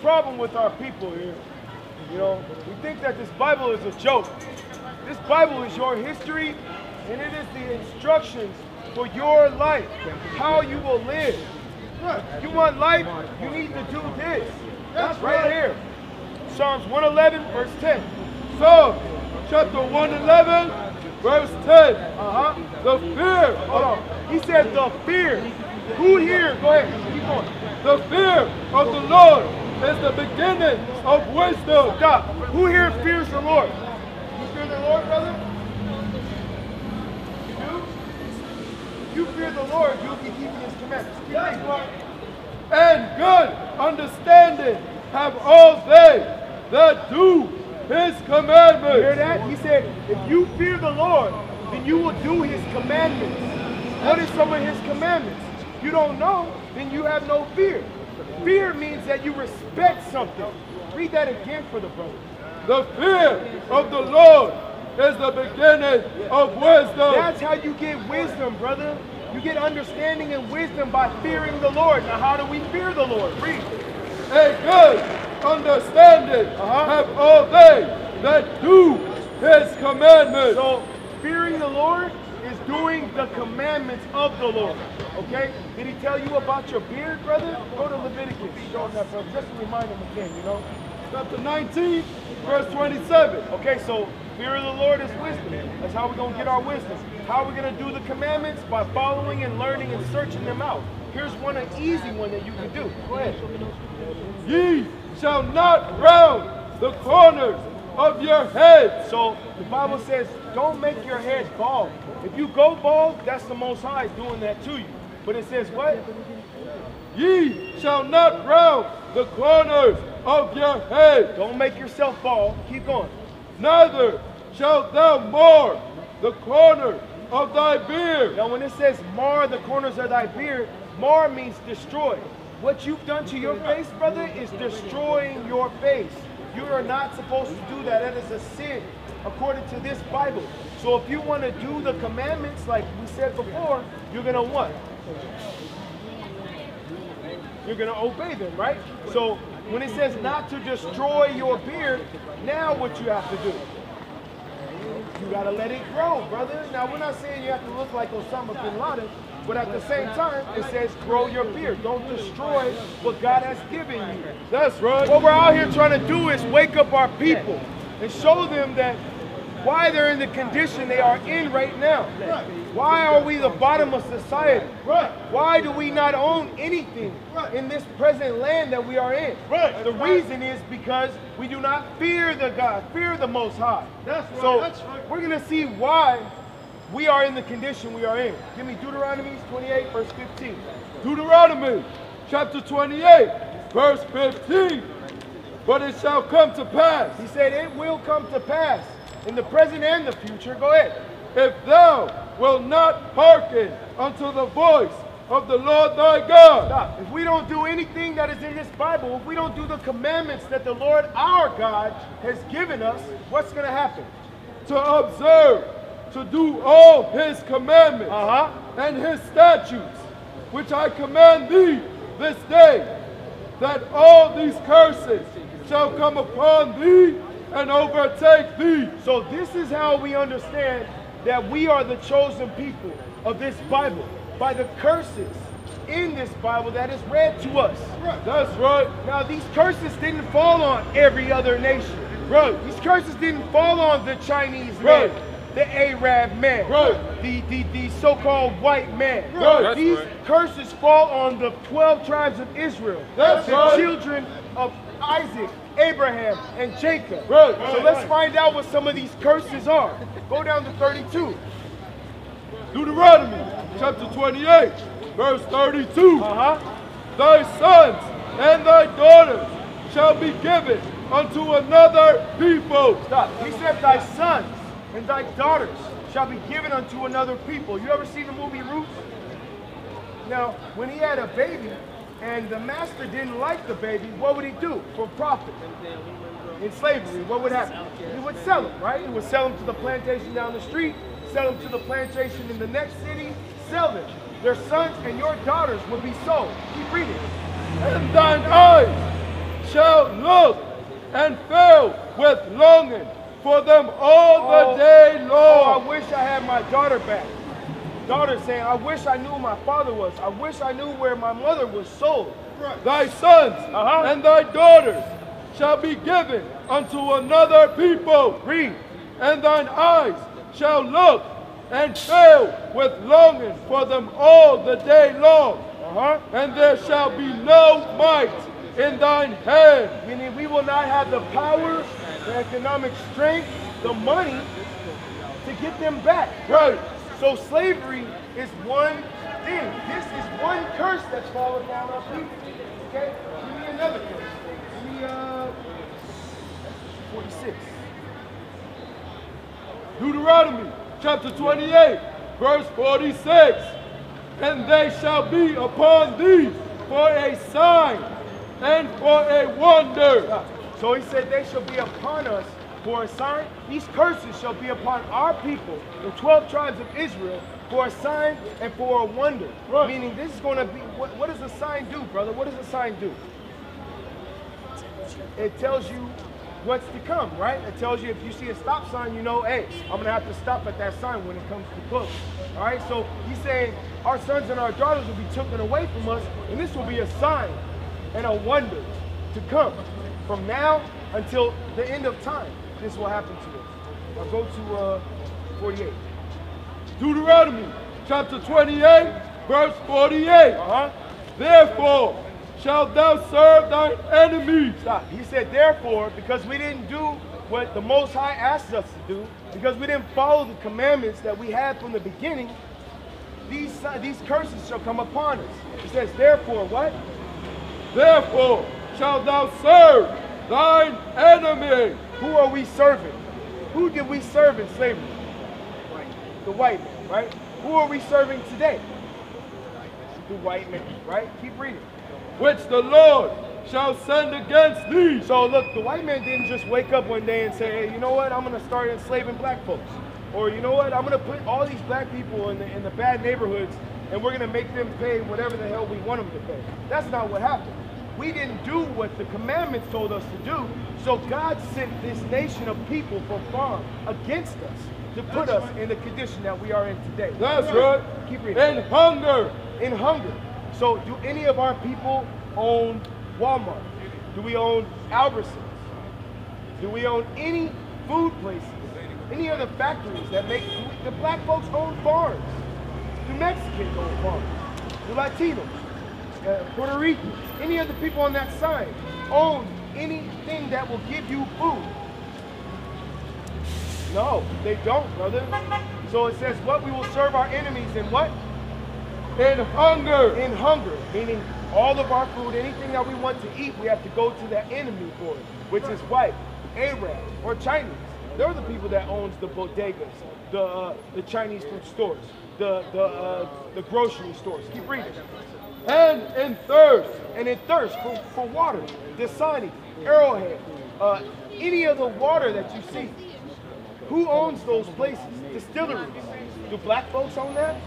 problem with our people here. You know, we think that this Bible is a joke. This Bible is your history, and it is the instructions for your life, how you will live. You want life, you need to do this. That's right here. Psalms 111, verse 10. Psalms chapter 111, verse 10. The fear. Hold on. He said the fear. Who here? Go ahead. Keep going. The fear of the Lord is the beginning of wisdom. Stop. Who here fears the Lord? You fear the Lord, brother? You do? If you fear the Lord, you'll be keeping his commandments. Keep reading. And good understanding have all they that do his commandments. You hear that? He said, if you fear the Lord, then you will do his commandments. What is some of his commandments? You don't know, then you have no fear. Fear means that you respect something. Read that again for the brother. The fear of the Lord is the beginning of wisdom. That's how you get wisdom, brother. You get understanding and wisdom by fearing the Lord. Now, how do we fear the Lord? Read. A good understanding have all they that do his commandments. So, fearing the Lord is doing the commandments of the Lord. Okay? Did he tell you about your beard, brother? Go to Leviticus. Show him that, brother. Just to remind him again, you know? Chapter 19, verse 27. Okay, so fear of the Lord is wisdom. That's how we're going to get our wisdom. How are we going to do the commandments? By following and learning and searching them out. Here's one, an easy one that you can do. Go ahead. Ye shall not round the corners of your head. So the Bible says, don't make your head bald. If you go bald, that's the Most High doing that to you. But it says what? Ye shall not round the corners of your head. Don't make yourself bald. Keep going. Neither shalt thou mar the corner of thy beard. Now when it says mar the corners of thy beard, mar means destroy. What you've done to your face, brother, is destroying your face. You are not supposed to do that. That is a sin according to this Bible. So if you want to do the commandments like we said before, you're going to what? You're going to obey them, right? So when it says not to destroy your beard, now what you have to do? You got to let it grow, brother. Now we're not saying you have to look like Osama bin Laden, but at the same time, it says grow your beard. Don't destroy what God has given you. That's right. What we're out here trying to do is wake up our people and show them that why they're in the condition they are in right now. Why are we the bottom of society? Why do we not own anything in this present land that we are in? The reason is because we do not fear the God, fear the Most High. So we're going to see why we are in the condition we are in. Give me Deuteronomy 28, verse 15. Deuteronomy chapter 28, verse 15. But it shall come to pass. He said it will come to pass in the present and the future. Go ahead. If thou wilt not hearken unto the voice of the Lord thy God. Stop. If we don't do anything that is in this Bible, if we don't do the commandments that the Lord our God has given us, what's going to happen? To observe, to do all his commandments and his statutes, which I command thee this day, that all these curses shall come upon thee and overtake thee. So this is how we understand that we are the chosen people of this Bible, by the curses in this Bible that is read to us. That's right. Now these curses didn't fall on every other nation. These curses didn't fall on the Chinese man, the Arab man, the so-called white man. These curses fall on the 12 tribes of Israel, the children of Isaac, Abraham, and Jacob. So let's find out what some of these curses are. Go down to 32. Deuteronomy chapter 28, verse 32. Thy sons and thy daughters shall be given unto another people. Stop. He said thy sons and thy daughters shall be given unto another people. You ever seen the movie Roots? Now, when he had a baby and the master didn't like the baby, what would he do for profit? In slavery, what would happen? He would sell them, right? He would sell them to the plantation down the street, sell them to the plantation in the next city, sell them. Their sons and your daughters would be sold. Keep reading. And thine eyes shall look and fill with longing for them all the day long. Oh, I wish I had my daughter back. Daughter saying, I wish I knew who my father was. I wish I knew where my mother was sold. Thy sons and thy daughters shall be given unto another people. Read. And thine eyes shall look and fill with longing for them all the day long. And there shall be no might in thine hand. Meaning we will not have the power, the economic strength, the money to get them back. Right. So slavery is one thing. This is one curse that's fallen down on people. Okay? Give me another curse. Give me 46. Deuteronomy chapter 28, verse 46. And they shall be upon thee for a sign and for a wonder. So he said they shall be upon us for a sign. These curses shall be upon our people, the 12 tribes of Israel, for a sign and for a wonder. Right. Meaning this is going to be, what does a sign do, brother? What does a sign do? It tells you what's to come, right? It tells you if you see a stop sign, you know, hey, I'm going to have to stop at that sign when it comes to close. All right, so he's saying our sons and our daughters will be taken away from us, and this will be a sign and a wonder to come. From now until the end of time, this will happen to us. I'll go to 48. Deuteronomy chapter 28, verse 48. Therefore shalt thou serve thine enemies. Stop. He said, therefore, because we didn't do what the Most High asked us to do, because we didn't follow the commandments that we had from the beginning, these curses shall come upon us. He says, therefore, what? Therefore shalt thou serve thine enemy. Who are we serving? Who did we serve in slavery? The white man, right? Who are we serving today? The white man, right? Keep reading. Which the Lord shall send against thee. So look, the white man didn't just wake up one day and say, hey, you know what? I'm going to start enslaving black folks. Or you know what? I'm going to put all these black people in the bad neighborhoods and we're going to make them pay whatever the hell we want them to pay. That's not what happened. We didn't do what the commandments told us to do. So God sent this nation of people from far against us to put us in the condition that we are in today. That's right. Keep reading. In hunger. In hunger. So do any of our people own Walmart? Do we own Albertsons? Do we own any food places? Any other factories that make food? The black folks own farms. The Mexicans own farms. The Latinos, Puerto Ricans, any of the people on that side own anything that will give you food. No, they don't, brother. So it says what? We will serve our enemies in what? In hunger. In hunger, meaning all of our food, anything that we want to eat, we have to go to the enemy for it, which is white, Arab, or Chinese. They're the people that owns the bodegas, the Chinese food stores, the grocery stores. Keep reading. And in thirst. And in thirst for water. Dasani, Arrowhead, any of the water that you see. Who owns those places? Distilleries. Do black folks own that?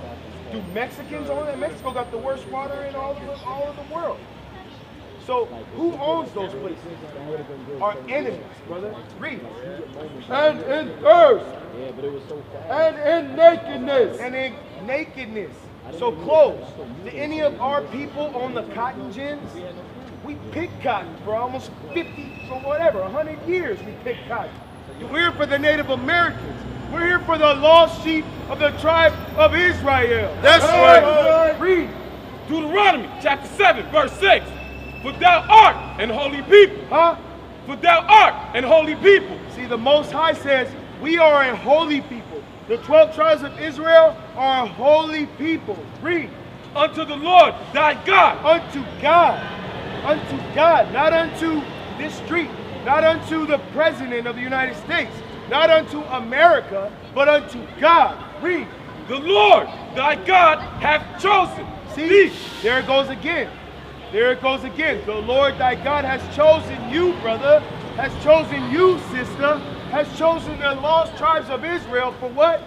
Do Mexicans own that? Mexico got the worst water in all of the world. So who owns those places? Our enemies, brother. Read. And in thirst. And in nakedness. And in nakedness. So clothes. Do any of our people own the cotton gins? We pick cotton for almost 50, or whatever, 100 years we pick cotton. We're here for the Native Americans. We're here for the lost sheep of the tribe of Israel. That's right. Read. Deuteronomy chapter 7, verse 6. For thou art an holy people. For thou art an holy people. See, the Most High says, we are a holy people. The 12 tribes of Israel are a holy people. Read. Unto the Lord thy God. Unto God. Unto God. Not unto this street. Not unto the President of the United States. Not unto America, but unto God. Read. The Lord thy God hath chosen. See, thee. There it goes again. There it goes again. The Lord thy God has chosen you, brother. Has chosen you, sister. Has chosen the lost tribes of Israel for what?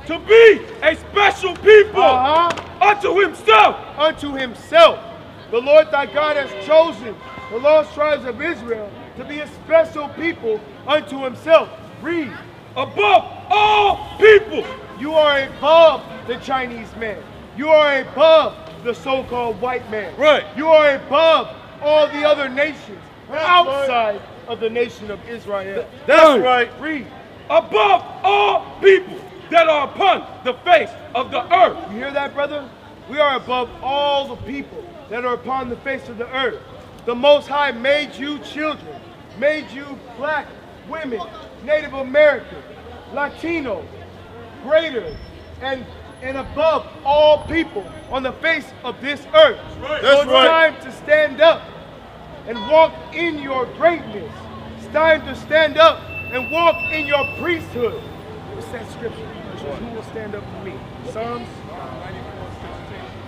To be a special people unto himself. Unto himself. The Lord thy God has chosen the lost tribes of Israel to be a special people unto himself. Read. Above all people. You are above the Chinese man. You are above the so-called white man. Right. You are above all the other nations outside of the nation of Israel. That's right. Read. Above all people that are upon the face of the earth. You hear that, brother? We are above all the people that are upon the face of the earth. The Most High made you children, made you black, women, Native American, Latino, greater, and above all people on the face of this earth. So it's time to stand up and walk in your greatness. It's time to stand up and walk in your priesthood. What's that scripture? Who will stand up for me? Psalms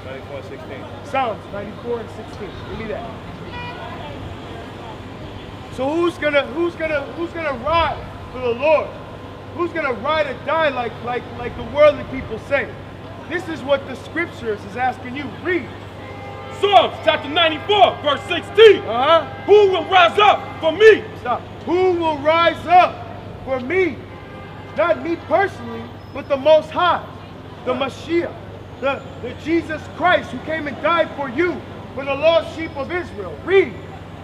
94:16. Psalms 94 and 16. Give me that. So who's gonna ride for the Lord? Who's gonna ride or die like the worldly people say? This is what the scriptures is asking you. Read. Psalms chapter 94, verse 16. Who will rise up for me? Stop. Who will rise up for me? Not me personally, but the Most High, the Mashiach, the Jesus Christ who came and died for you, for the lost sheep of Israel. Read.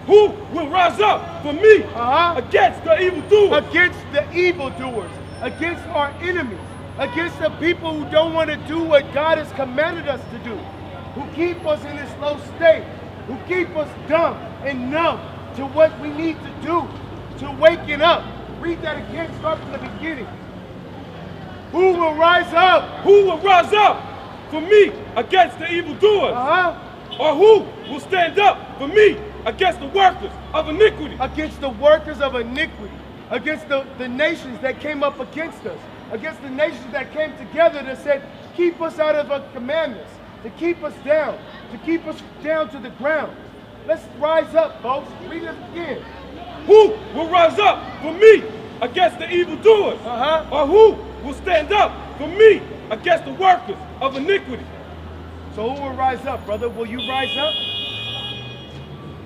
Who will rise up for me against the evildoers? Against the evildoers, against our enemies, against the people who don't want to do what God has commanded us to do, who keep us in this low state, who keep us dumb and numb to what we need to do, to waking up. Read that again, start from the beginning. Who will rise up? Who will rise up for me against the evildoers? Or who will stand up for me against the workers of iniquity? Against the workers of iniquity, against the nations that came up against us, against the nations that came together that said, keep us out of our commandments, to keep us down to the ground. Let's rise up, folks. Read it again. Who will rise up for me against the evildoers? Or who will stand up for me against the workers of iniquity? So who will rise up, brother? Will you rise up?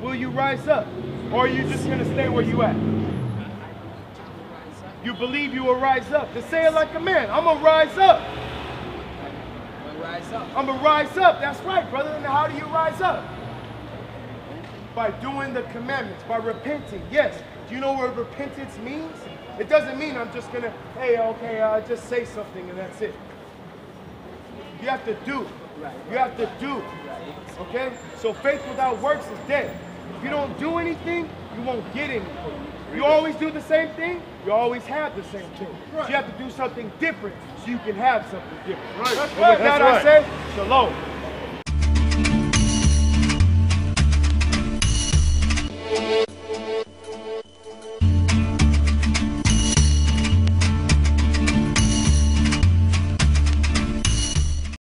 Will you rise up? Or are you just going to stay where you at? You believe you will rise up. To say it like a man. I'm going to rise up. I'm going to rise up. That's right, brother. And how do you rise up? By doing the commandments, by repenting. Yes. Do you know what repentance means? It doesn't mean I'm just going to, hey, okay, I'll just say something and that's it. You have to do. You have to do. Okay? So faith without works is dead. If you don't do anything, you won't get anything. You always do the same thing, you always have the same thing. So you have to do something different so you can have something different. And with that I say, shalom.